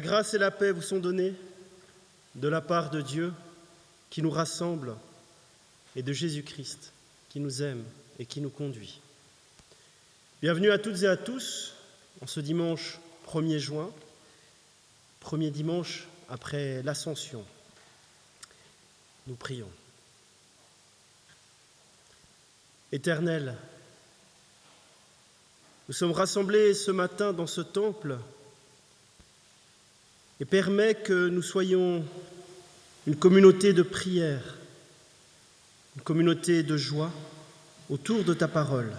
grâce et la paix vous sont données de la part de Dieu qui nous rassemble et de Jésus-Christ qui nous aime et qui nous conduit. Bienvenue à toutes et à tous en ce dimanche 1er juin, premier dimanche après l'Ascension. Nous prions. Éternel, nous sommes rassemblés ce matin dans ce temple et permets que nous soyons une communauté de prière, une communauté de joie autour de ta parole.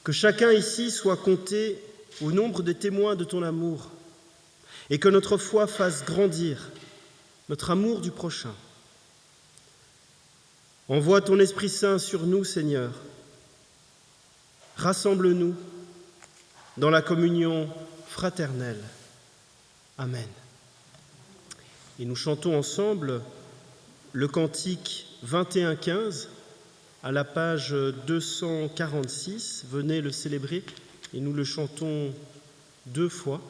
Que chacun ici soit compté au nombre des témoins de ton amour et que notre foi fasse grandir notre amour du prochain. Envoie ton Esprit Saint sur nous, Seigneur. Rassemble-nous dans la communion fraternelle. Amen. Et nous chantons ensemble le cantique 21-15 à la page 246. Venez le célébrer et nous le chantons 2 fois.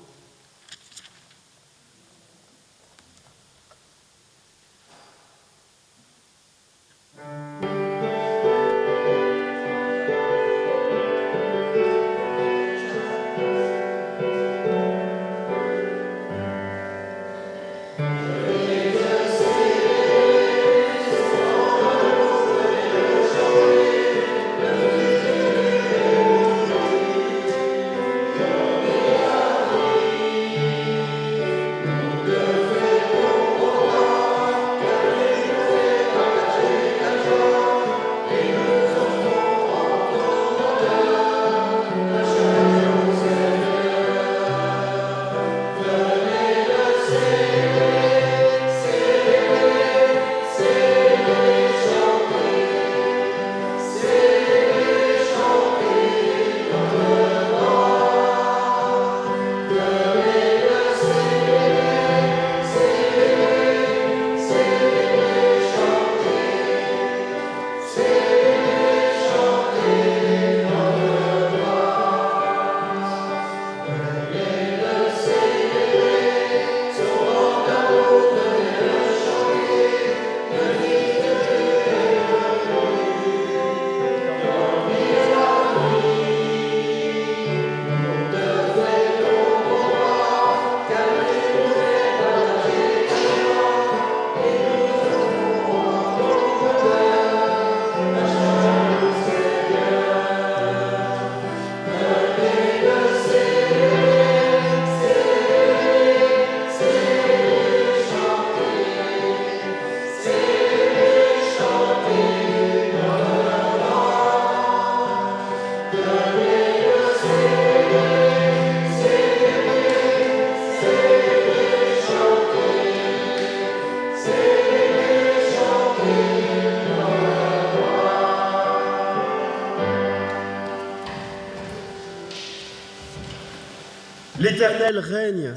L'Éternel règne,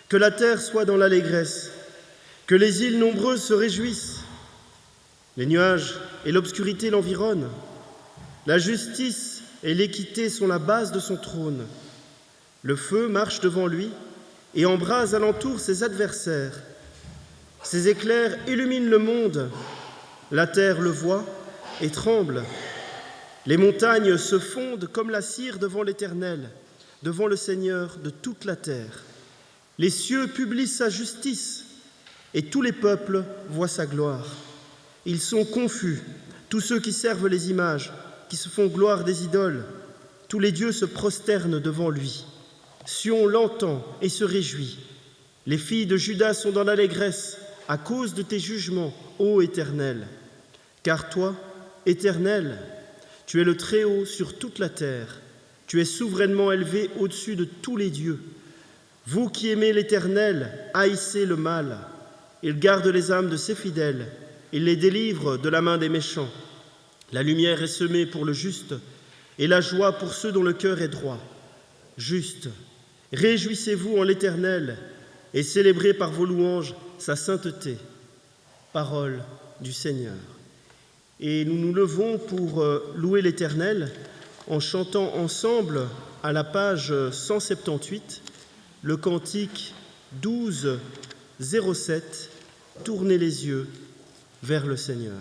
que la terre soit dans l'allégresse, que les îles nombreuses se réjouissent. Les nuages et l'obscurité l'environnent. La justice et l'équité sont la base de son trône. Le feu marche devant lui et embrase alentour ses adversaires. Ses éclairs illuminent le monde. La terre le voit et tremble. Les montagnes se fondent comme la cire devant l'Éternel, devant le Seigneur de toute la terre. Les cieux publient sa justice et tous les peuples voient sa gloire. Ils sont confus, tous ceux qui servent les images, qui se font gloire des idoles. Tous les dieux se prosternent devant lui. Sion l'entend et se réjouit. Les filles de Juda sont dans l'allégresse à cause de tes jugements, ô Éternel. Car toi, Éternel, tu es le Très-Haut sur toute la terre. Tu es souverainement élevé au-dessus de tous les dieux. Vous qui aimez l'Éternel, haïssez le mal. Il garde les âmes de ses fidèles. Il les délivre de la main des méchants. La lumière est semée pour le juste et la joie pour ceux dont le cœur est droit. Juste, réjouissez-vous en l'Éternel et célébrez par vos louanges sa sainteté. Parole du Seigneur. Et nous nous levons pour louer l'Éternel en chantant ensemble à la page 178 le cantique 12, 07, tournez les yeux vers le Seigneur.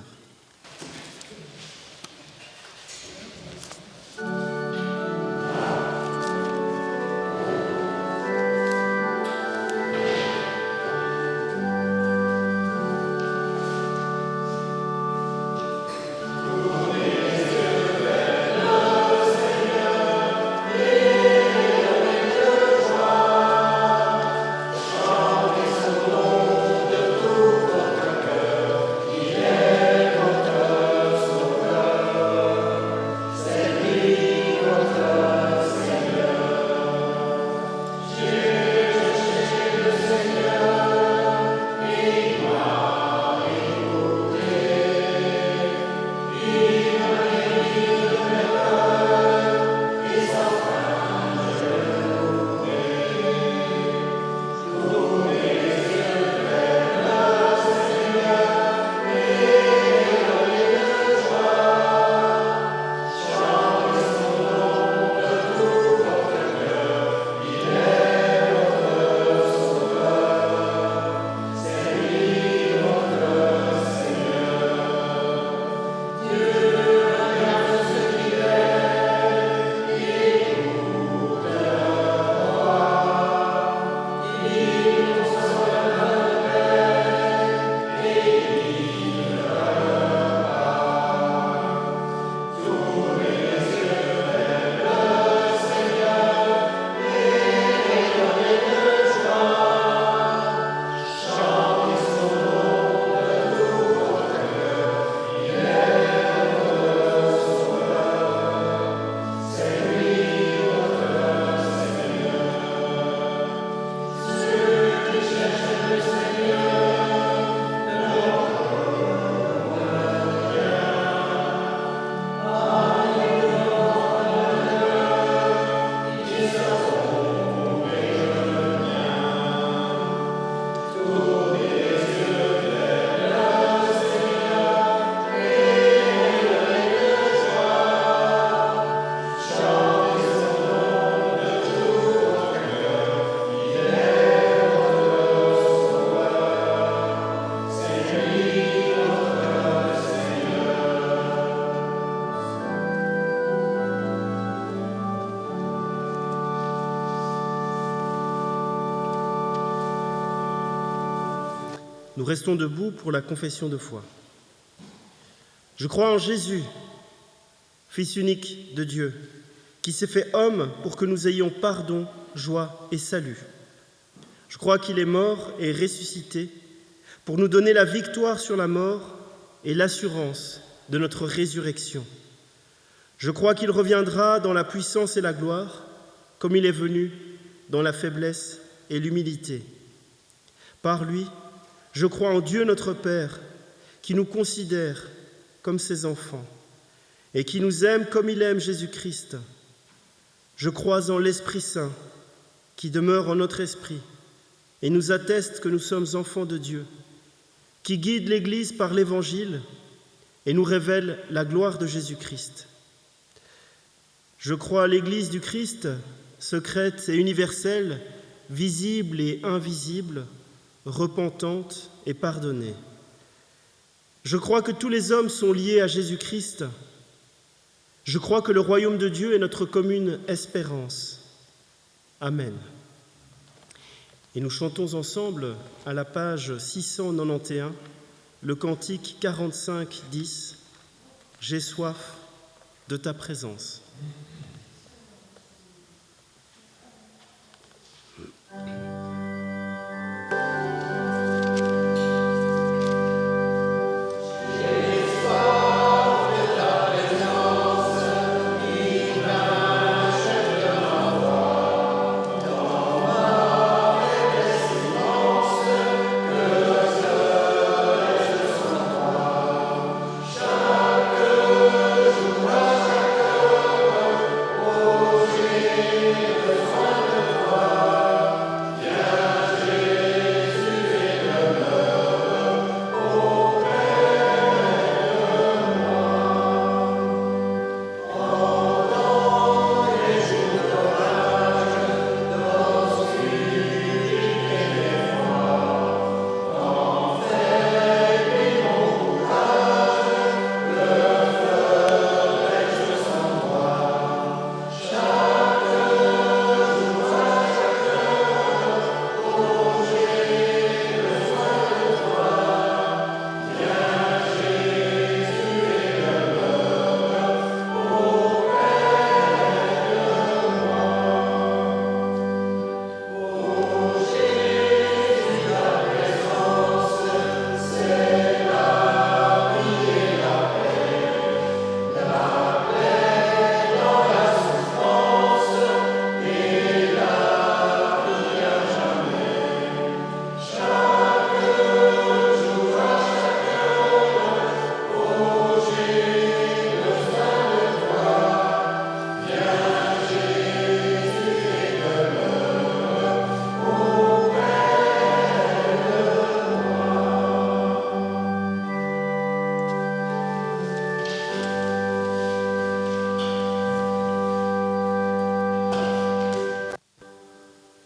Nous restons debout pour la confession de foi. Je crois en Jésus, Fils unique de Dieu, qui s'est fait homme pour que nous ayons pardon, joie et salut. Je crois qu'il est mort et ressuscité pour nous donner la victoire sur la mort et l'assurance de notre résurrection. Je crois qu'il reviendra dans la puissance et la gloire, comme il est venu dans la faiblesse et l'humilité. Par lui, je crois en Dieu notre Père, qui nous considère comme ses enfants et qui nous aime comme il aime Jésus-Christ. Je crois en l'Esprit Saint, qui demeure en notre esprit et nous atteste que nous sommes enfants de Dieu, qui guide l'Église par l'Évangile et nous révèle la gloire de Jésus-Christ. Je crois à l'Église du Christ, secrète et universelle, visible et invisible, repentante et pardonnée. Je crois que tous les hommes sont liés à Jésus-Christ. Je crois que le royaume de Dieu est notre commune espérance. Amen. Et nous chantons ensemble, à la page 691, le cantique 45-10, « J'ai soif de ta présence ».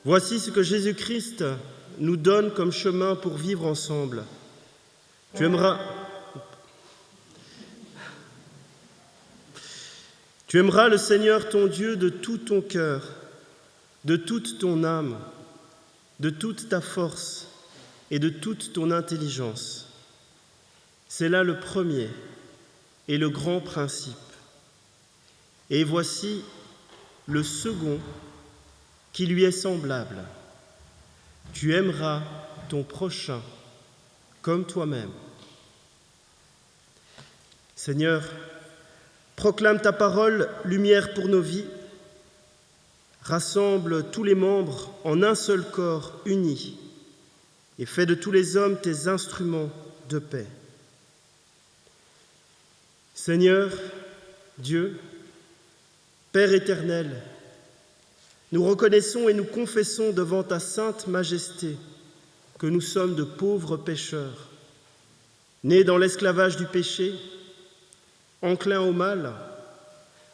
Voici ce que Jésus-Christ nous donne comme chemin pour vivre ensemble. Tu aimeras le Seigneur ton Dieu de tout ton cœur, de toute ton âme, de toute ta force et de toute ton intelligence. C'est là le premier et le grand principe. Et voici le second qui lui est semblable. Tu aimeras ton prochain comme toi-même. Seigneur, proclame ta parole, lumière pour nos vies. Rassemble tous les membres en un seul corps uni et fais de tous les hommes tes instruments de paix. Seigneur, Dieu, Père éternel, nous reconnaissons et nous confessons devant ta sainte majesté que nous sommes de pauvres pécheurs, nés dans l'esclavage du péché, enclins au mal,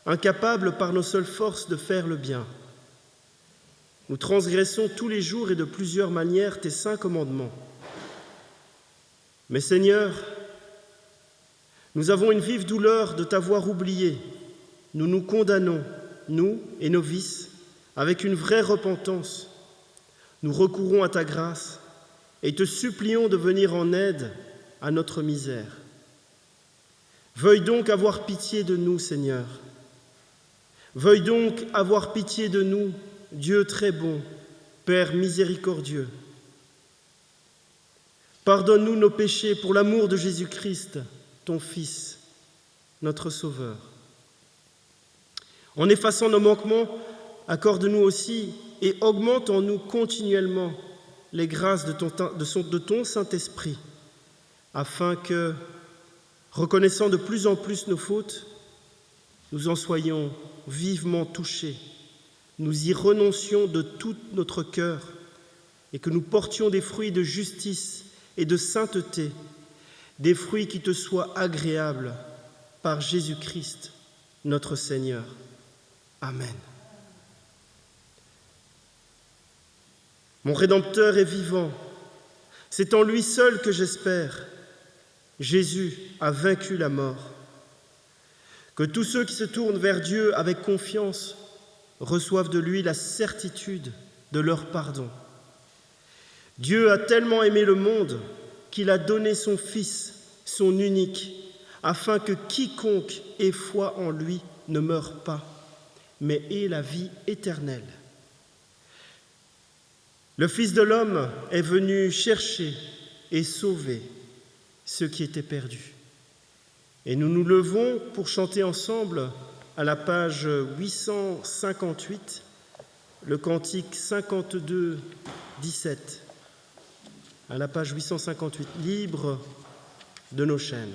incapables par nos seules forces de faire le bien. Nous transgressons tous les jours et de plusieurs manières tes saints commandements. Mais Seigneur, nous avons une vive douleur de t'avoir oublié. Nous nous condamnons, nous et nos vices, avec une vraie repentance. Nous recourons à ta grâce et te supplions de venir en aide à notre misère. Veuille donc avoir pitié de nous, Seigneur. Veuille donc avoir pitié de nous, Dieu très bon, Père miséricordieux. Pardonne-nous nos péchés pour l'amour de Jésus-Christ, ton Fils, notre Sauveur. En effaçant nos manquements, accorde-nous aussi et augmente en nous continuellement les grâces de ton Saint-Esprit, afin que, reconnaissant de plus en plus nos fautes, nous en soyons vivement touchés, nous y renoncions de tout notre cœur et que nous portions des fruits de justice et de sainteté, des fruits qui te soient agréables par Jésus-Christ, notre Seigneur. Amen. Mon Rédempteur est vivant, c'est en lui seul que j'espère. Jésus a vaincu la mort. Que tous ceux qui se tournent vers Dieu avec confiance reçoivent de lui la certitude de leur pardon. Dieu a tellement aimé le monde qu'il a donné son Fils, son unique, afin que quiconque ait foi en lui ne meure pas, mais ait la vie éternelle. Le Fils de l'homme est venu chercher et sauver ceux qui étaient perdus. Et nous nous levons pour chanter ensemble à la page 858, le cantique 52, 17. À la page 858, libre de nos chaînes.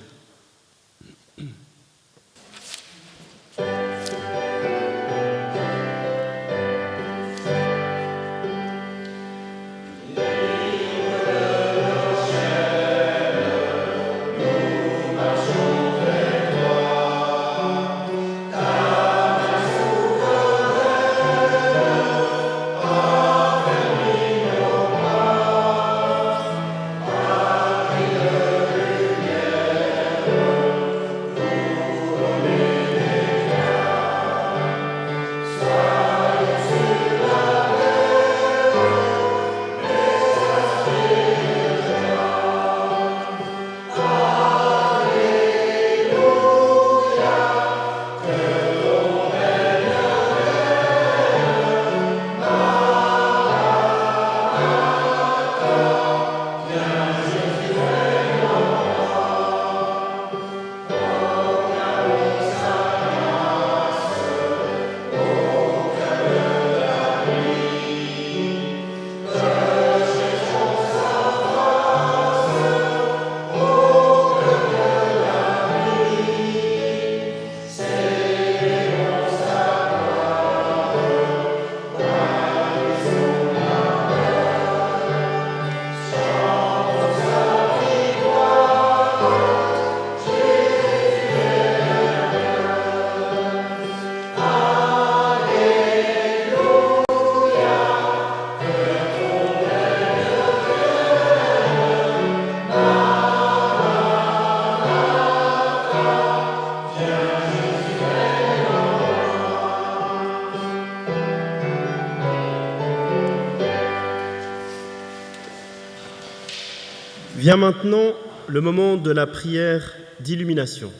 Vient maintenant le moment de la prière d'illumination.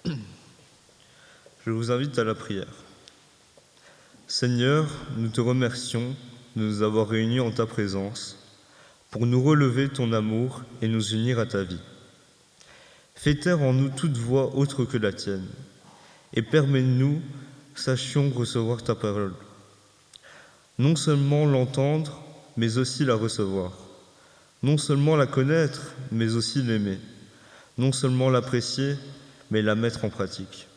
Je vous invite à la prière. Seigneur, nous te remercions de nous avoir réunis en ta présence pour nous relever ton amour et nous unir à ta vie. Fais taire en nous toute voix autre que la tienne et permets-nous, sachions recevoir ta parole. Non seulement l'entendre, mais aussi la recevoir. Non seulement la connaître, mais aussi l'aimer. Non seulement l'apprécier, mais la mettre en pratique.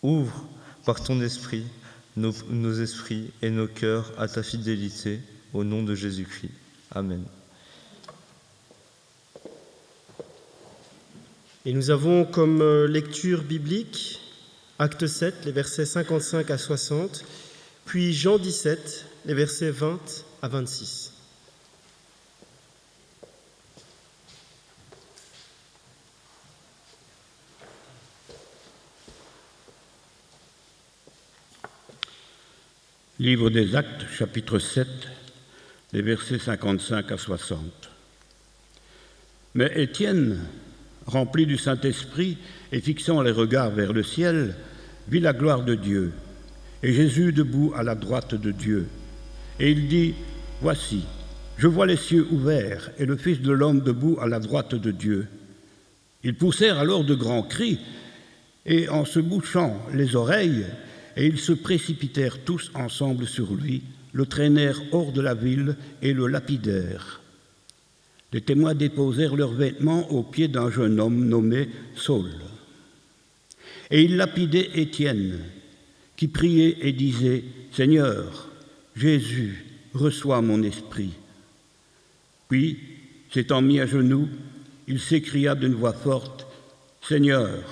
Ouvre par ton esprit nos esprits et nos cœurs à ta fidélité, au nom de Jésus-Christ. Amen. Et nous avons comme lecture biblique Acte 7, les versets 55 à 60, puis Jean 17, les versets 20 à 26. Livre des Actes, chapitre 7, les versets 55 à 60. Mais Étienne, rempli du Saint-Esprit et fixant les regards vers le ciel, vit la gloire de Dieu, et Jésus debout à la droite de Dieu. Et il dit, « Voici, je vois les cieux ouverts et le Fils de l'homme debout à la droite de Dieu. » Ils poussèrent alors de grands cris, et en se bouchant les oreilles, et ils se précipitèrent tous ensemble sur lui, le traînèrent hors de la ville et le lapidèrent. Les témoins déposèrent leurs vêtements aux pieds d'un jeune homme nommé Saul. Et ils lapidaient Étienne, qui priait et disait, « Seigneur, Jésus, reçois mon esprit. » Puis, s'étant mis à genoux, il s'écria d'une voix forte, « Seigneur,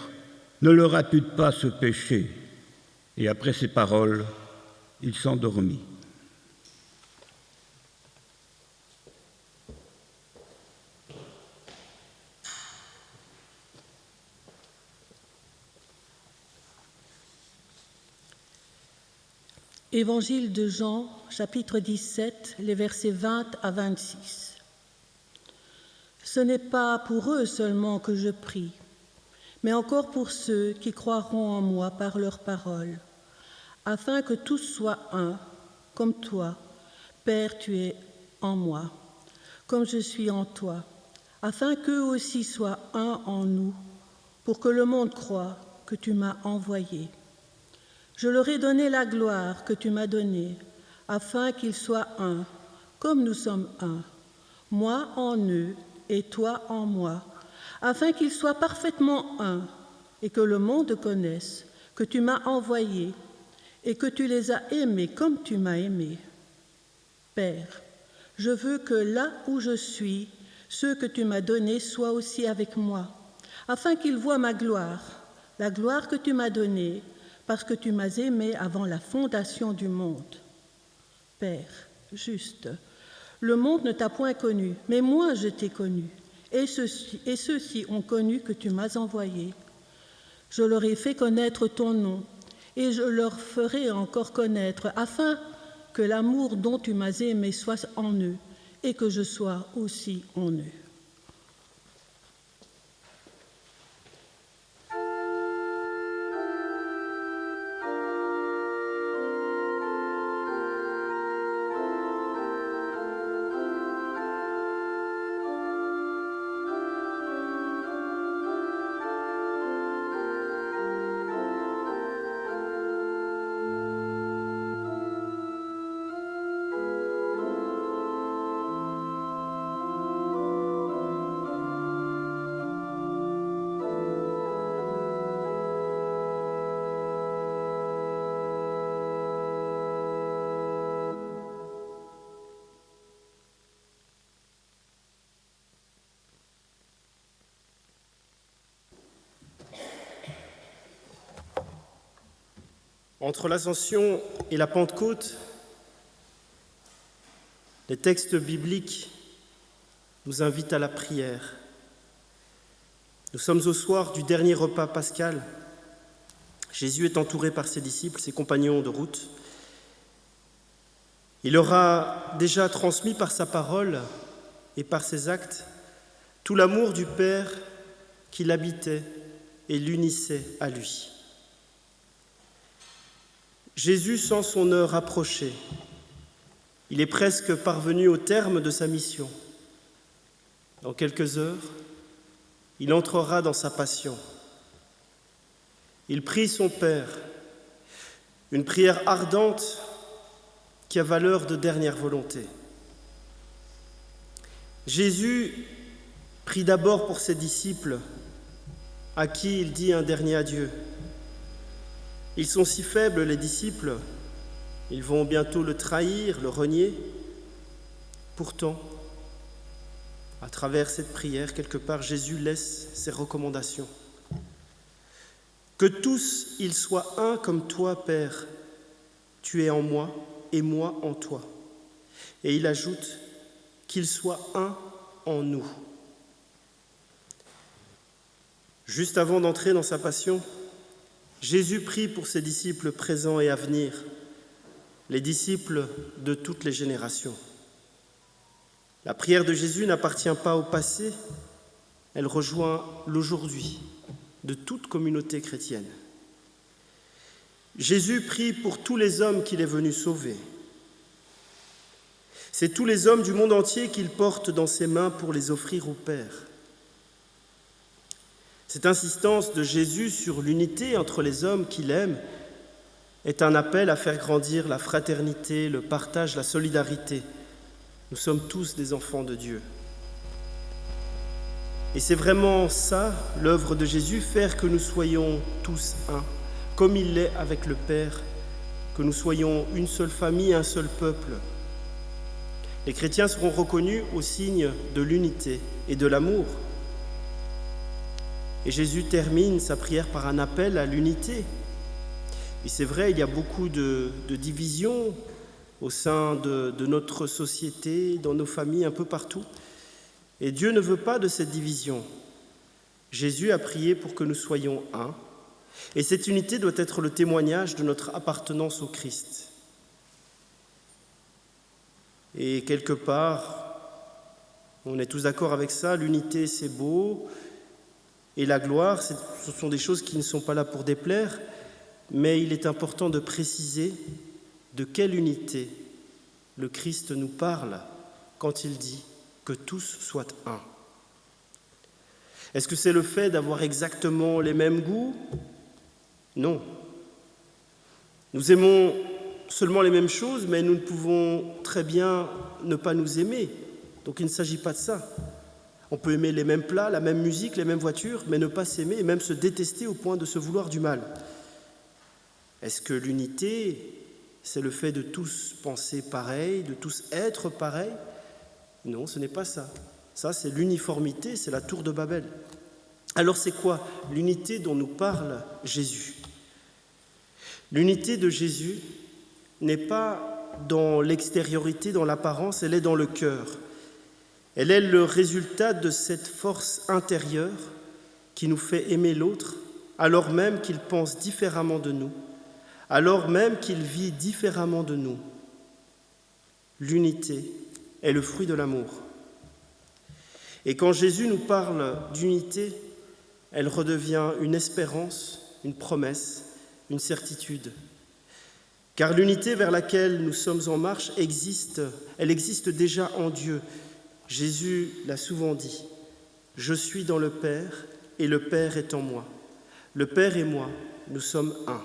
ne leur impute pas ce péché. » Et après ces paroles, il s'endormit. Évangile de Jean, chapitre 17, les versets 20 à 26. Ce n'est pas pour eux seulement que je prie, mais encore pour ceux qui croiront en moi par leurs paroles, afin que tous soient un, comme toi, Père, tu es en moi, comme je suis en toi, afin qu'eux aussi soient un en nous, pour que le monde croie que tu m'as envoyé. Je leur ai donné la gloire que tu m'as donnée, afin qu'ils soient un, comme nous sommes un, moi en eux et toi en moi, afin qu'ils soient parfaitement un, et que le monde connaisse que tu m'as envoyé et que tu les as aimés comme tu m'as aimé. Père, je veux que là où je suis, ceux que tu m'as donnés soient aussi avec moi, afin qu'ils voient ma gloire, la gloire que tu m'as donnée, parce que tu m'as aimé avant la fondation du monde. Père, juste, le monde ne t'a point connu, mais moi je t'ai connu, et ceux-ci ont connu que tu m'as envoyé. Je leur ai fait connaître ton nom, et je leur ferai encore connaître, afin que l'amour dont tu m'as aimé soit en eux, et que je sois aussi en eux. Entre l'Ascension et la Pentecôte, les textes bibliques nous invitent à la prière. Nous sommes au soir du dernier repas pascal. Jésus est entouré par ses disciples, ses compagnons de route. Il leur a déjà transmis par sa parole et par ses actes tout l'amour du Père qui l'habitait et l'unissait à lui. Jésus sent son heure approcher. Il est presque parvenu au terme de sa mission. Dans quelques heures, il entrera dans sa passion. Il prie son Père, une prière ardente qui a valeur de dernière volonté. Jésus prie d'abord pour ses disciples, à qui il dit un dernier adieu. Ils sont si faibles, les disciples, ils vont bientôt le trahir, le renier. Pourtant, à travers cette prière, quelque part, Jésus laisse ses recommandations. Que tous ils soient un comme toi, Père, tu es en moi et moi en toi. Et il ajoute qu'ils soient un en nous. Juste avant d'entrer dans sa passion, Jésus prie pour ses disciples présents et à venir, les disciples de toutes les générations. La prière de Jésus n'appartient pas au passé, elle rejoint l'aujourd'hui de toute communauté chrétienne. Jésus prie pour tous les hommes qu'il est venu sauver. C'est tous les hommes du monde entier qu'il porte dans ses mains pour les offrir au Père. Cette insistance de Jésus sur l'unité entre les hommes qu'il aime est un appel à faire grandir la fraternité, le partage, la solidarité. Nous sommes tous des enfants de Dieu. Et c'est vraiment ça, l'œuvre de Jésus, faire que nous soyons tous un, comme il l'est avec le Père, que nous soyons une seule famille, un seul peuple. Les chrétiens seront reconnus au signe de l'unité et de l'amour. Et Jésus termine sa prière par un appel à l'unité. Et c'est vrai, il y a beaucoup de divisions au sein de notre société, dans nos familles, un peu partout. Et Dieu ne veut pas de cette division. Jésus a prié pour que nous soyons un. Et cette unité doit être le témoignage de notre appartenance au Christ. Et quelque part, on est tous d'accord avec ça, l'unité c'est beau, et la gloire, ce sont des choses qui ne sont pas là pour déplaire, mais il est important de préciser de quelle unité le Christ nous parle quand il dit que tous soient un. Est-ce que c'est le fait d'avoir exactement les mêmes goûts ? Non. Nous aimons seulement les mêmes choses, mais nous ne pouvons très bien ne pas nous aimer. Donc il ne s'agit pas de ça. On peut aimer les mêmes plats, la même musique, les mêmes voitures, mais ne pas s'aimer et même se détester au point de se vouloir du mal. Est-ce que l'unité, c'est le fait de tous penser pareil, de tous être pareil ? Non, ce n'est pas ça. Ça, c'est l'uniformité, c'est la tour de Babel. Alors c'est quoi l'unité dont nous parle Jésus ? L'unité de Jésus n'est pas dans l'extériorité, dans l'apparence, elle est dans le cœur. Elle est le résultat de cette force intérieure qui nous fait aimer l'autre, alors même qu'il pense différemment de nous, alors même qu'il vit différemment de nous. L'unité est le fruit de l'amour. Et quand Jésus nous parle d'unité, elle redevient une espérance, une promesse, une certitude. Car l'unité vers laquelle nous sommes en marche existe, elle existe déjà en Dieu. Jésus l'a souvent dit, « Je suis dans le Père et le Père est en moi. Le Père et moi, nous sommes un. »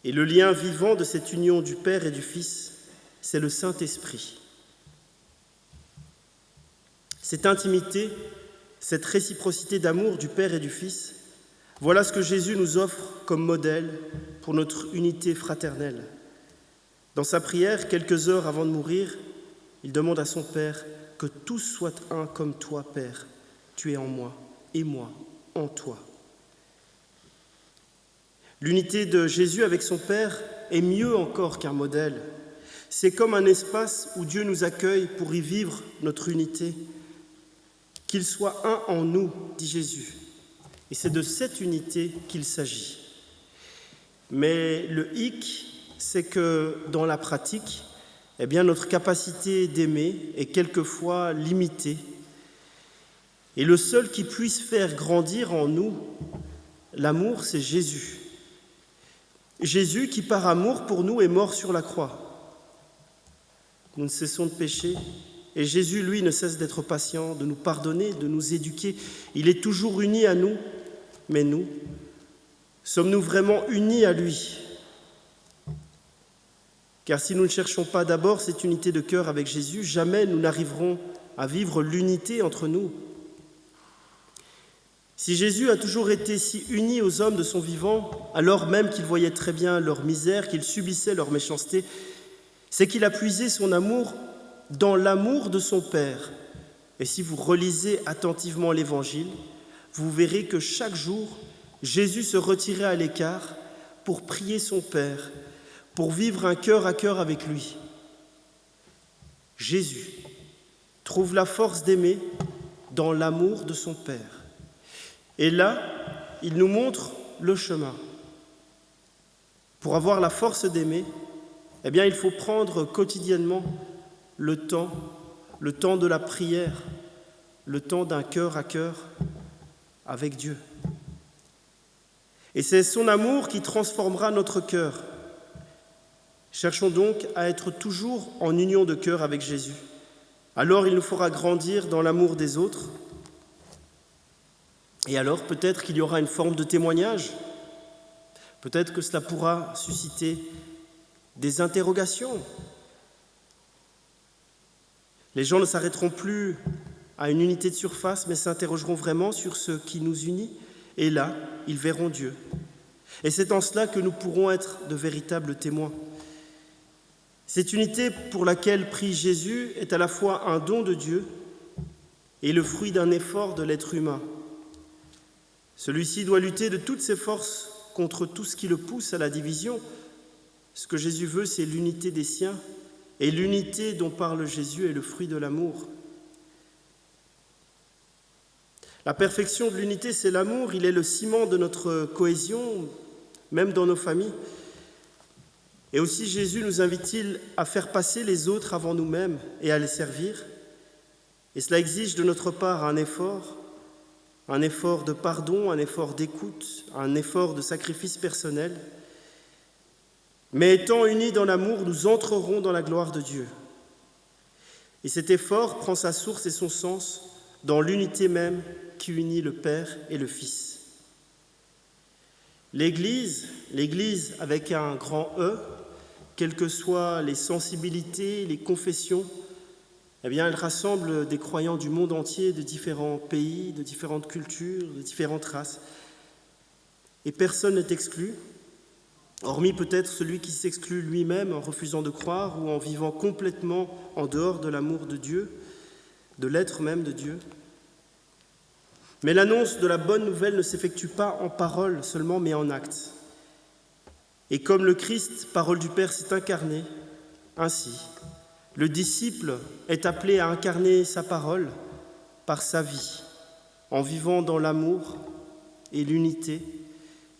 Et le lien vivant de cette union du Père et du Fils, c'est le Saint-Esprit. Cette intimité, cette réciprocité d'amour du Père et du Fils, voilà ce que Jésus nous offre comme modèle pour notre unité fraternelle. Dans sa prière, quelques heures avant de mourir, il demande à son Père que tous soient un comme toi, Père. Tu es en moi et moi en toi. L'unité de Jésus avec son Père est mieux encore qu'un modèle. C'est comme un espace où Dieu nous accueille pour y vivre notre unité. Qu'il soit un en nous, dit Jésus. Et c'est de cette unité qu'il s'agit. Mais le hic, c'est que dans la pratique, notre capacité d'aimer est quelquefois limitée. Et le seul qui puisse faire grandir en nous l'amour, c'est Jésus. Jésus qui, par amour pour nous, est mort sur la croix. Nous ne cessons de pécher. Et Jésus, lui, ne cesse d'être patient, de nous pardonner, de nous éduquer. Il est toujours uni à nous, mais nous, sommes-nous vraiment unis à lui? Car si nous ne cherchons pas d'abord cette unité de cœur avec Jésus, jamais nous n'arriverons à vivre l'unité entre nous. Si Jésus a toujours été si uni aux hommes de son vivant, alors même qu'il voyait très bien leur misère, qu'il subissait leur méchanceté, c'est qu'il a puisé son amour dans l'amour de son Père. Et si vous relisez attentivement l'Évangile, vous verrez que chaque jour, Jésus se retirait à l'écart pour prier son Père, pour vivre un cœur à cœur avec lui. Jésus trouve la force d'aimer dans l'amour de son Père. Et là, il nous montre le chemin. Pour avoir la force d'aimer, il faut prendre quotidiennement le temps de la prière, le temps d'un cœur à cœur avec Dieu. Et c'est son amour qui transformera notre cœur. Cherchons donc à être toujours en union de cœur avec Jésus. Alors il nous fera grandir dans l'amour des autres. Et alors peut-être qu'il y aura une forme de témoignage. Peut-être que cela pourra susciter des interrogations. Les gens ne s'arrêteront plus à une unité de surface, mais s'interrogeront vraiment sur ce qui nous unit. Et là, ils verront Dieu. Et c'est en cela que nous pourrons être de véritables témoins. Cette unité pour laquelle prie Jésus est à la fois un don de Dieu et le fruit d'un effort de l'être humain. Celui-ci doit lutter de toutes ses forces contre tout ce qui le pousse à la division. Ce que Jésus veut, c'est l'unité des siens. Et l'unité dont parle Jésus est le fruit de l'amour. La perfection de l'unité, c'est l'amour. Il est le ciment de notre cohésion, même dans nos familles. Et aussi, Jésus nous invite-t-il à faire passer les autres avant nous-mêmes et à les servir. Et cela exige de notre part un effort de pardon, un effort d'écoute, un effort de sacrifice personnel. Mais étant unis dans l'amour, nous entrerons dans la gloire de Dieu. Et cet effort prend sa source et son sens dans l'unité même qui unit le Père et le Fils. L'Église avec un grand E, quelles que soient les sensibilités, les confessions, elle rassemble des croyants du monde entier, de différents pays, de différentes cultures, de différentes races. Et personne n'est exclu, hormis peut-être celui qui s'exclut lui-même en refusant de croire ou en vivant complètement en dehors de l'amour de Dieu, de l'être même de Dieu. Mais l'annonce de la bonne nouvelle ne s'effectue pas en parole seulement, mais en actes. Et comme le Christ, parole du Père, s'est incarné, ainsi, le disciple est appelé à incarner sa parole par sa vie, en vivant dans l'amour et l'unité.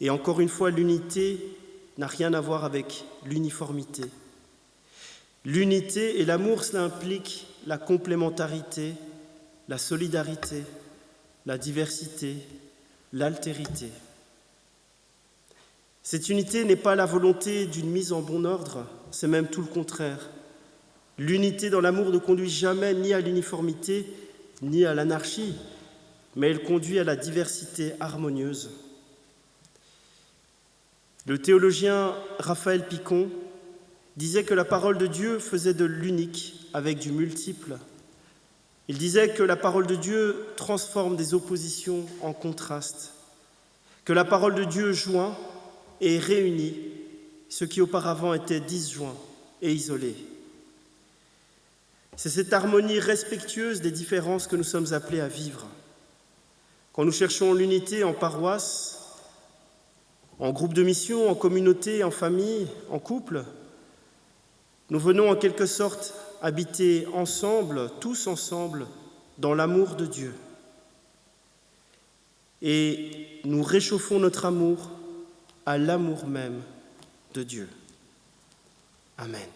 Et encore une fois, l'unité n'a rien à voir avec l'uniformité. L'unité et l'amour, cela implique la complémentarité, la solidarité, la diversité, l'altérité. Cette unité n'est pas la volonté d'une mise en bon ordre, c'est même tout le contraire. L'unité dans l'amour ne conduit jamais ni à l'uniformité, ni à l'anarchie, mais elle conduit à la diversité harmonieuse. Le théologien Raphaël Picon disait que la parole de Dieu faisait de l'unique avec du multiple. Il disait que la parole de Dieu transforme des oppositions en contrastes, que la parole de Dieu joint et réunit ce qui auparavant était disjoint et isolé. C'est cette harmonie respectueuse des différences que nous sommes appelés à vivre. Quand nous cherchons l'unité en paroisse, en groupe de mission, en communauté, en famille, en couple, nous venons en quelque sorte habiter ensemble, tous ensemble, dans l'amour de Dieu. Et nous réchauffons notre amour à l'amour même de Dieu. Amen.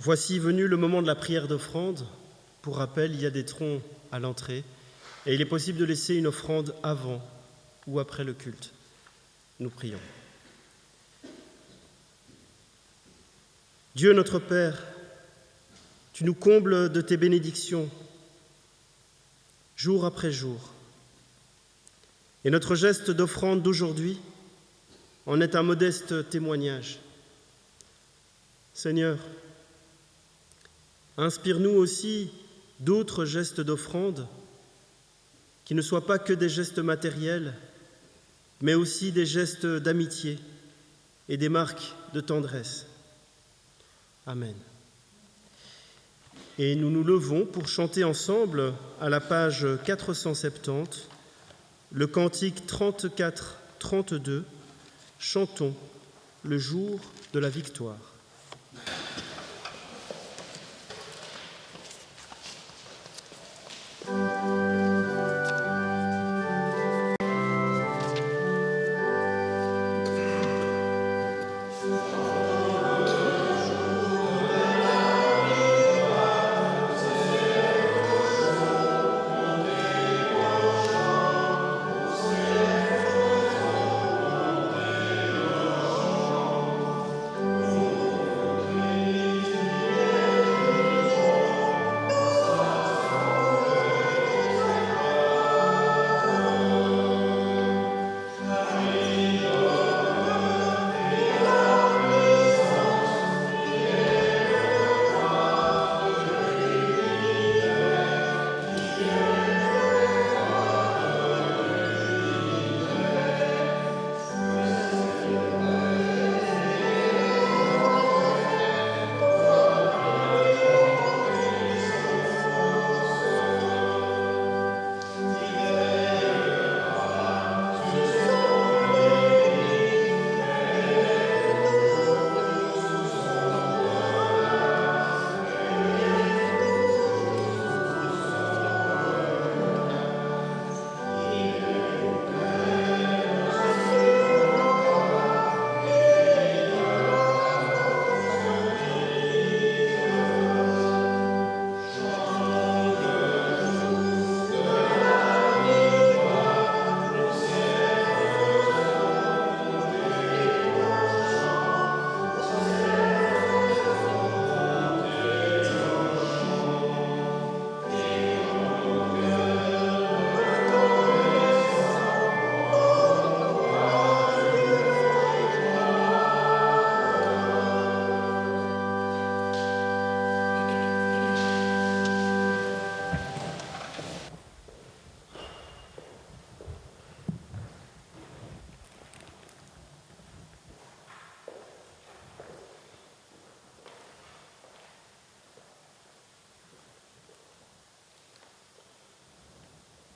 Voici venu le moment de la prière d'offrande. Pour rappel, il y a des troncs à l'entrée et il est possible de laisser une offrande avant ou après le culte. Nous prions. Dieu notre Père, tu nous combles de tes bénédictions jour après jour. Et notre geste d'offrande d'aujourd'hui en est un modeste témoignage. Seigneur, inspire-nous aussi d'autres gestes d'offrande qui ne soient pas que des gestes matériels, mais aussi des gestes d'amitié et des marques de tendresse. Amen. Et nous nous levons pour chanter ensemble, à la page 470, le cantique 34-32, chantons le jour de la victoire.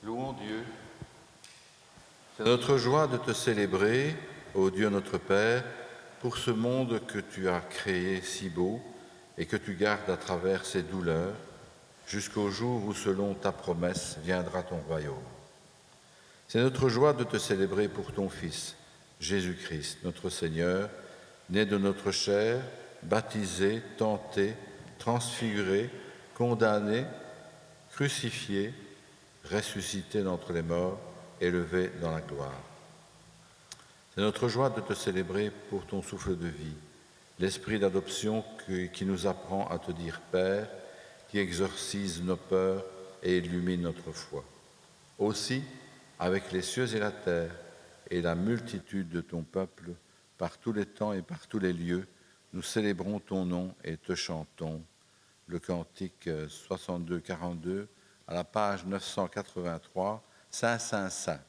Louons Dieu. C'est notre joie de te célébrer, ô Dieu notre Père, pour ce monde que tu as créé si beau et que tu gardes à travers ses douleurs, jusqu'au jour où, selon ta promesse, viendra ton royaume. C'est notre joie de te célébrer pour ton Fils, Jésus-Christ, notre Seigneur, né de notre chair, baptisé, tenté, transfiguré, condamné, crucifié, ressuscité d'entre les morts, élevé dans la gloire. C'est notre joie de te célébrer pour ton souffle de vie, l'esprit d'adoption qui nous apprend à te dire Père, qui exorcise nos peurs et illumine notre foi. Aussi, avec les cieux et la terre et la multitude de ton peuple, par tous les temps et par tous les lieux, nous célébrons ton nom et te chantons. Le cantique 62-42 à la page 983, Saint, Saint, Saint.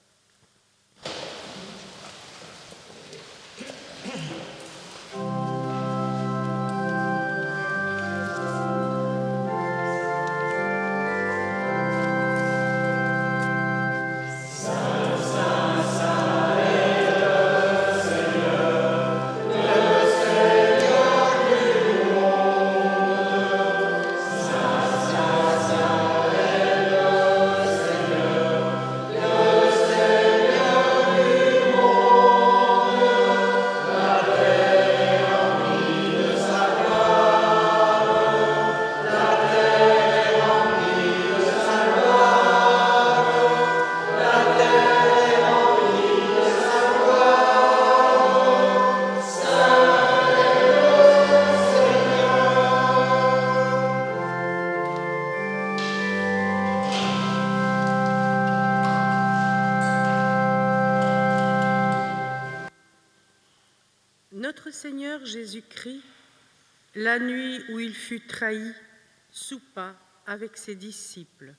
Notre Seigneur Jésus-Christ, la nuit où il fut trahi, soupa avec ses disciples.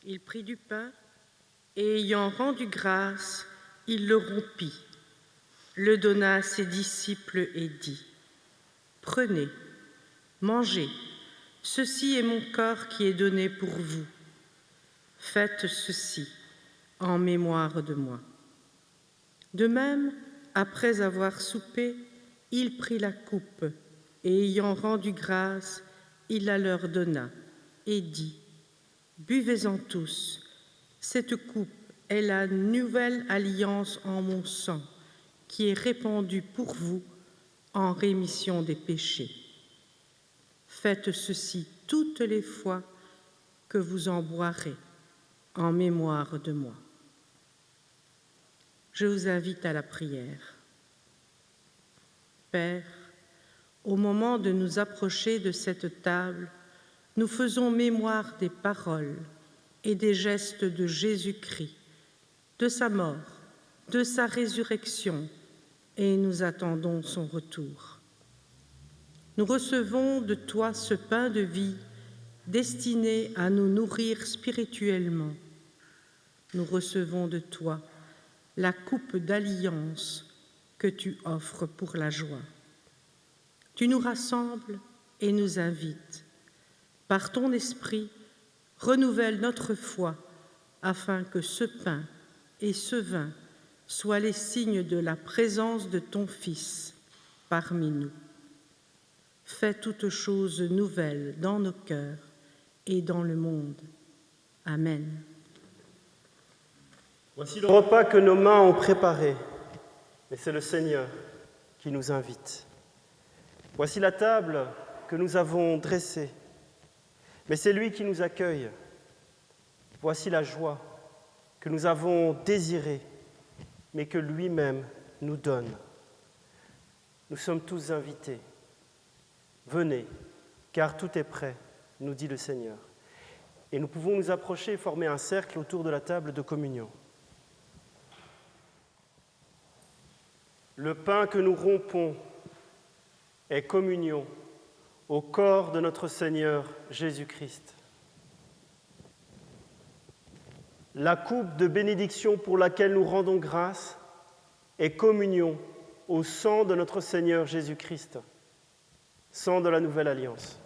Il prit du pain et, ayant rendu grâce, il le rompit, le donna à ses disciples et dit : « Prenez, mangez, ceci est mon corps qui est donné pour vous. Faites ceci en mémoire de moi. » De même, après avoir soupé, il prit la coupe et, ayant rendu grâce, il la leur donna et dit : « Buvez-en tous, cette coupe est la nouvelle alliance en mon sang, qui est répandue pour vous en rémission des péchés. Faites ceci toutes les fois que vous en boirez, en mémoire de moi. » Je vous invite à la prière. Père, au moment de nous approcher de cette table, nous faisons mémoire des paroles et des gestes de Jésus-Christ, de sa mort, de sa résurrection, et nous attendons son retour. Nous recevons de toi ce pain de vie destiné à nous nourrir spirituellement. Nous recevons de toi la coupe d'alliance que tu offres pour la joie. Tu nous rassembles et nous invites. Par ton esprit, renouvelle notre foi afin que ce pain et ce vin soient les signes de la présence de ton Fils parmi nous. Fais toutes choses nouvelles dans nos cœurs et dans le monde. Amen. Voici le repas que nos mains ont préparé, et c'est le Seigneur qui nous invite. Voici la table que nous avons dressée, mais c'est lui qui nous accueille. Voici la joie que nous avons désirée, mais que lui-même nous donne. Nous sommes tous invités. Venez, car tout est prêt, nous dit le Seigneur. Et nous pouvons nous approcher et former un cercle autour de la table de communion. Le pain que nous rompons est communion au corps de notre Seigneur Jésus-Christ. La coupe de bénédiction pour laquelle nous rendons grâce est communion au sang de notre Seigneur Jésus-Christ, sang de la nouvelle alliance.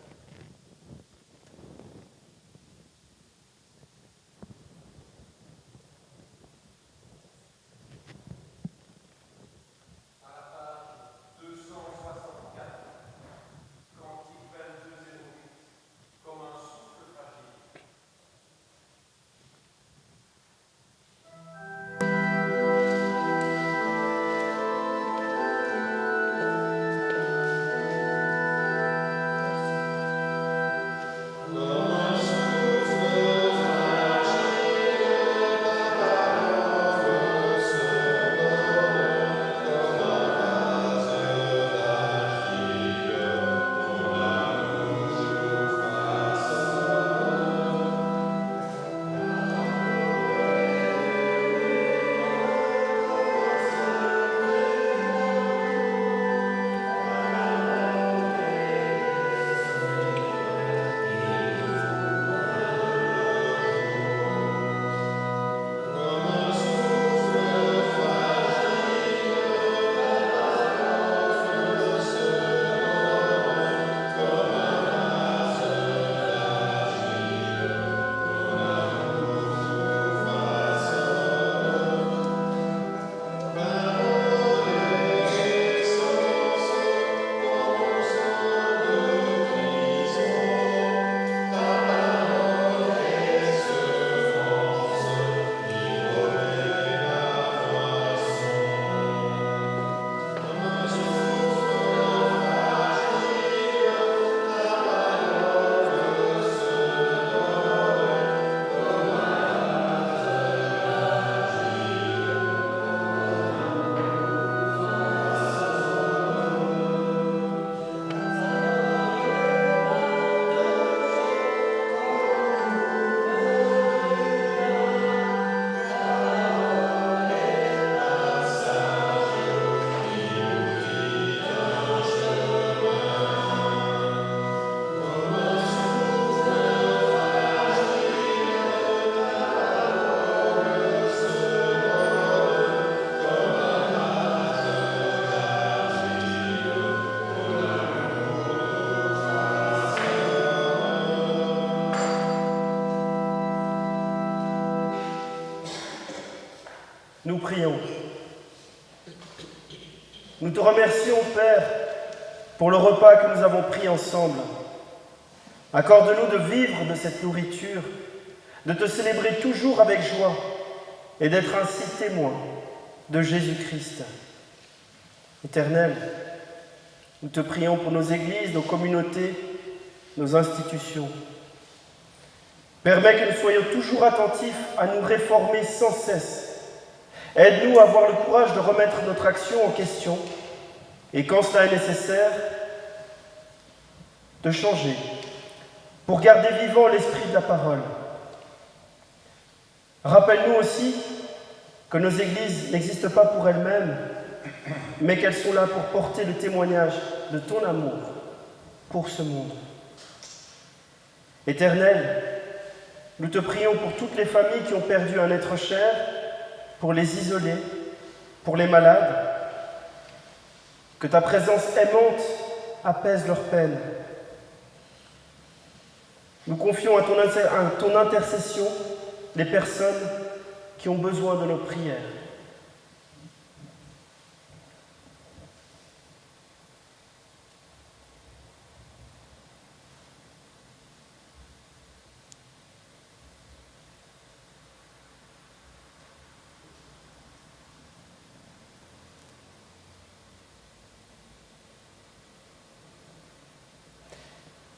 À la page Nous prions. Nous te remercions, Père, pour le repas que nous avons pris ensemble. Accorde-nous de vivre de cette nourriture, de te célébrer toujours avec joie et d'être ainsi témoins de Jésus-Christ. Éternel, nous te prions pour nos églises, nos communautés, nos institutions. Permets que nous soyons toujours attentifs à nous réformer sans cesse. Aide-nous à avoir le courage de remettre notre action en question et, quand cela est nécessaire, de changer pour garder vivant l'esprit de la parole. Rappelle-nous aussi que nos églises n'existent pas pour elles-mêmes, mais qu'elles sont là pour porter le témoignage de ton amour pour ce monde. Éternel, nous te prions pour toutes les familles qui ont perdu un être cher, pour les isolés, pour les malades, que ta présence aimante apaise leurs peines. Nous confions à ton intercession les personnes qui ont besoin de nos prières.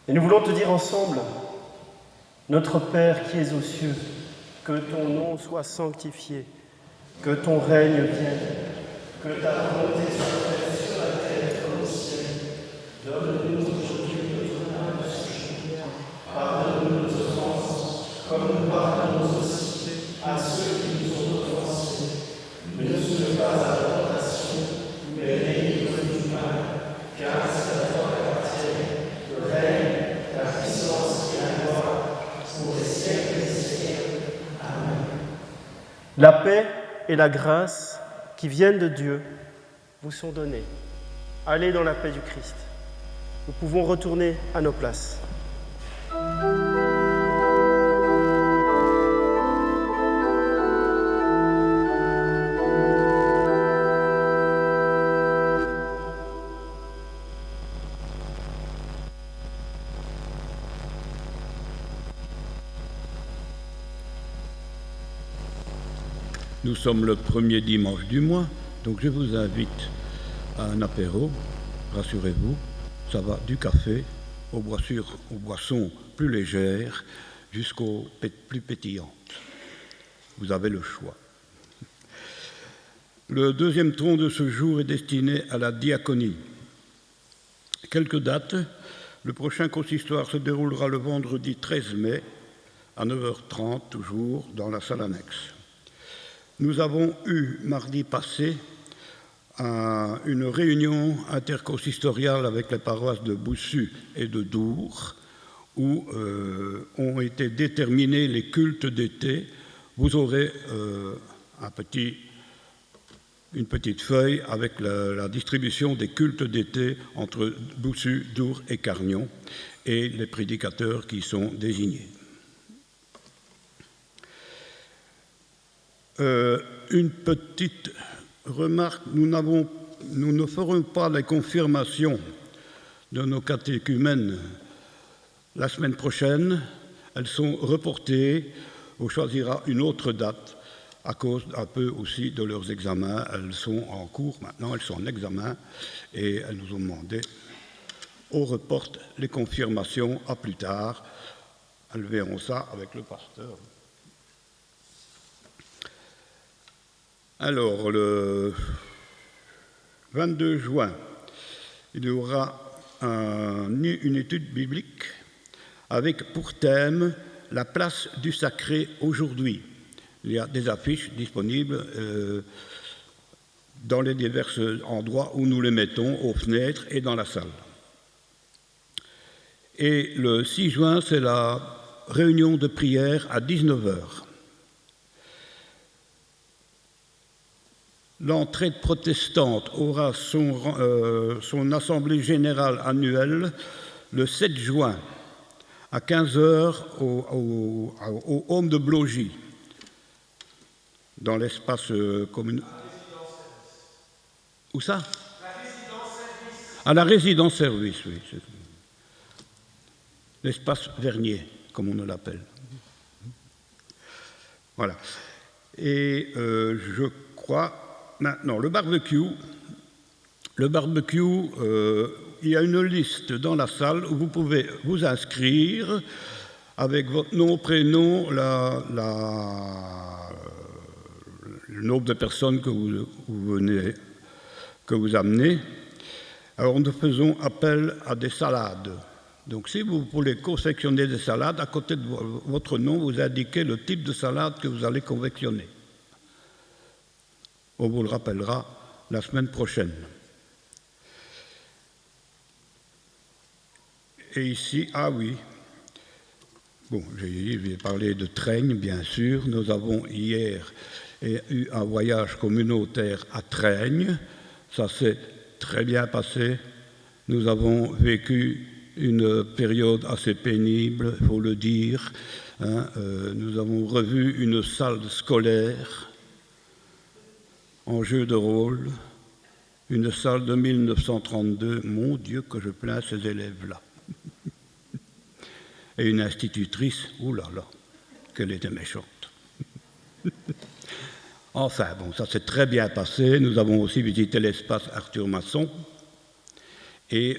Et nous voulons te dire ensemble, notre Père qui es aux cieux, que ton nom soit sanctifié, que ton règne vienne, que ta volonté soit faite sur la terre comme au ciel. Donne-nous aujourd'hui notre pain de ce jour. Pardonne-nous nos offenses, comme nous pardonnons aussi à ceux qui nous ont offensés. Ne nous soumets pas à la tentation, mais délivre-nous du mal, car c'est à toi qu'appartient le règne, la puissance et la gloire pour les siècles des siècles. Amen. La paix et la grâce qui viennent de Dieu vous sont données. Allez dans la paix du Christ. Nous pouvons retourner à nos places. Nous sommes le premier dimanche du mois, donc je vous invite à un apéro. Rassurez-vous, ça va du café aux boissons plus légères jusqu'aux plus pétillantes. Vous avez le choix. Le deuxième tronc de ce jour est destiné à la diaconie. Quelques dates. Le prochain consistoire se déroulera le vendredi 13 mai à 9h30, toujours dans la salle annexe. Nous avons eu mardi passé une réunion interconsistoriale avec les paroisses de Boussu et de Dour où ont été déterminés les cultes d'été. Vous aurez une petite feuille avec la distribution des cultes d'été entre Boussu, Dour et Carnion et les prédicateurs qui sont désignés. Une petite remarque, nous ne ferons pas les confirmations de nos catéchumènes la semaine prochaine. Elles sont reportées. On choisira une autre date à cause un peu aussi de leurs examens. Elles sont en cours maintenant, elles sont en examen et elles nous ont demandé on reporte les confirmations à plus tard. Elles verront ça avec le pasteur. Alors, le 22 juin, il y aura une étude biblique avec pour thème « La place du sacré aujourd'hui ». Il y a des affiches disponibles dans les divers endroits où nous les mettons, aux fenêtres et dans la salle. Et le 6 juin, c'est la réunion de prière à 19h. L'entraide protestante aura son assemblée générale annuelle le 7 juin à 15h au Home de Blogy. dans l'espace communal. Où ça? À la résidence-service, oui. L'espace Vernier, comme on l'appelle. Voilà. Et je crois, maintenant, le barbecue. Le barbecue, il y a une liste dans la salle où vous pouvez vous inscrire avec votre nom, prénom, le nombre de personnes que vous amenez. Alors nous faisons appel à des salades. Donc si vous voulez confectionner des salades, à côté de votre nom, vous indiquez le type de salade que vous allez confectionner. On vous le rappellera la semaine prochaine. Et ici, ah oui, bon, j'ai parlé de Traigne, bien sûr. Nous avons hier eu un voyage communautaire à Traigne. Ça s'est très bien passé. Nous avons vécu une période assez pénible, il faut le dire. Nous avons revu une salle scolaire en jeu de rôle, une salle de 1932. Mon Dieu, que je plains ces élèves-là. Et une institutrice, oh là là, qu'elle était méchante. Enfin, bon, ça s'est très bien passé. Nous avons aussi visité l'espace Arthur Masson et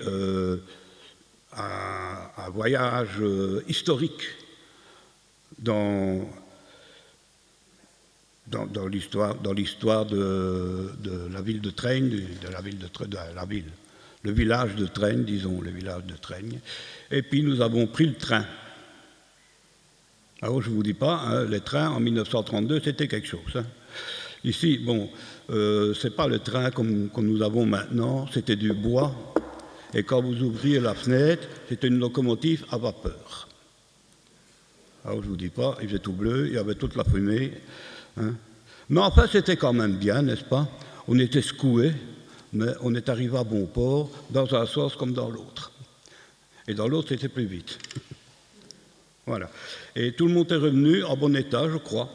un voyage historique dans l'histoire de la ville de Traigne, le village de Traigne, disons, le village de Traigne. Et puis nous avons pris le train. Alors je ne vous dis pas, hein, les trains en 1932, c'était quelque chose. Hein. Ici, bon, ce n'est pas le train comme nous avons maintenant, c'était du bois. Et quand vous ouvriez la fenêtre, c'était une locomotive à vapeur. Alors je ne vous dis pas, il faisait tout bleu, il y avait toute la fumée. Hein. Mais enfin, c'était quand même bien, n'est-ce pas? On était secoués, mais on est arrivé à bon port, dans un sens comme dans l'autre. Et dans l'autre, c'était plus vite. Voilà. Et tout le monde est revenu en bon état, je crois.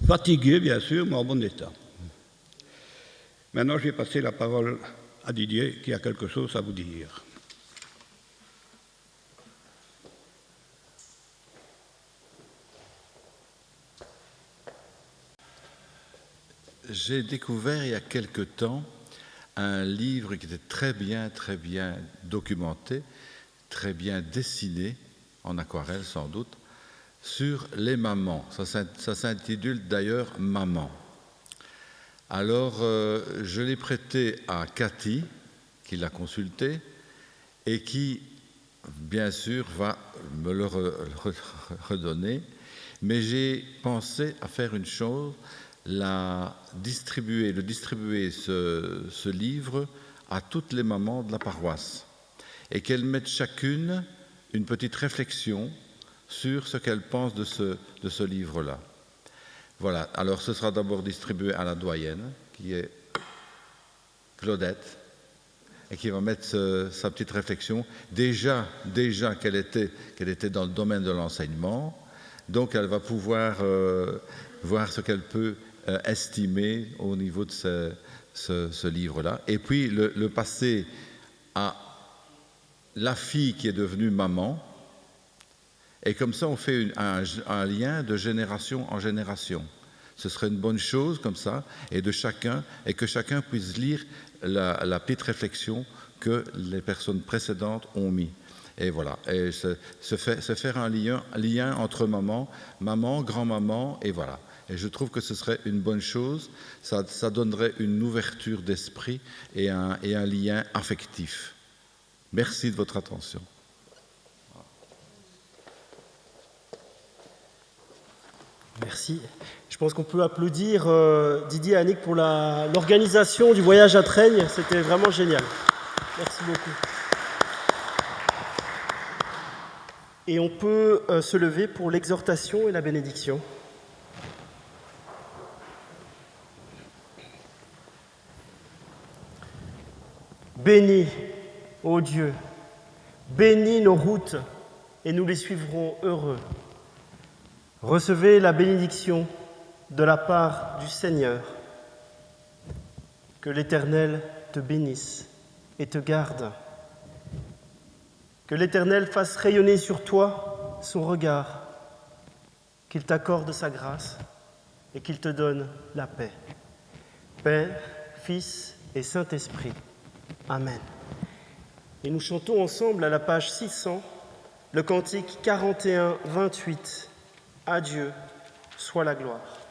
Fatigué, bien sûr, mais en bon état. Maintenant, je vais passer la parole à Didier, qui a quelque chose à vous dire. J'ai découvert il y a quelque temps un livre qui était très bien documenté, très bien dessiné, en aquarelle sans doute, sur les mamans. Ça s'intitule d'ailleurs « Maman ». Alors, je l'ai prêté à Cathy, qui l'a consulté, et qui, bien sûr, va me le redonner. Mais j'ai pensé à faire une chose, distribuer ce livre à toutes les mamans de la paroisse, et qu'elles mettent chacune une petite réflexion sur ce qu'elles pensent de ce livre-là. Voilà, alors ce sera d'abord distribué à la doyenne, qui est Claudette, et qui va mettre sa petite réflexion, déjà qu'elle était dans le domaine de l'enseignement, donc elle va pouvoir voir ce qu'elle peut estimer au niveau de ce livre-là, et puis le passer à la fille qui est devenue maman, et comme ça on fait un lien de génération en génération. Ce serait une bonne chose comme ça, et que chacun puisse lire la petite réflexion que les personnes précédentes ont mis. Et voilà, et se faire un lien entre maman, grand-maman, et voilà. Et je trouve que ce serait une bonne chose, ça donnerait une ouverture d'esprit et un lien affectif. Merci de votre attention. Merci. Je pense qu'on peut applaudir Didier et Annick pour l'organisation du voyage à Traigne. C'était vraiment génial. Merci beaucoup. Et on peut se lever pour l'exhortation et la bénédiction. Bénis, ô Dieu, bénis nos routes et nous les suivrons heureux. Recevez la bénédiction de la part du Seigneur. Que l'Éternel te bénisse et te garde. Que l'Éternel fasse rayonner sur toi son regard, qu'il t'accorde sa grâce et qu'il te donne la paix. Père, Fils et Saint-Esprit. Amen. Et nous chantons ensemble à la page 600 le cantique 41-28. À Dieu soit la gloire.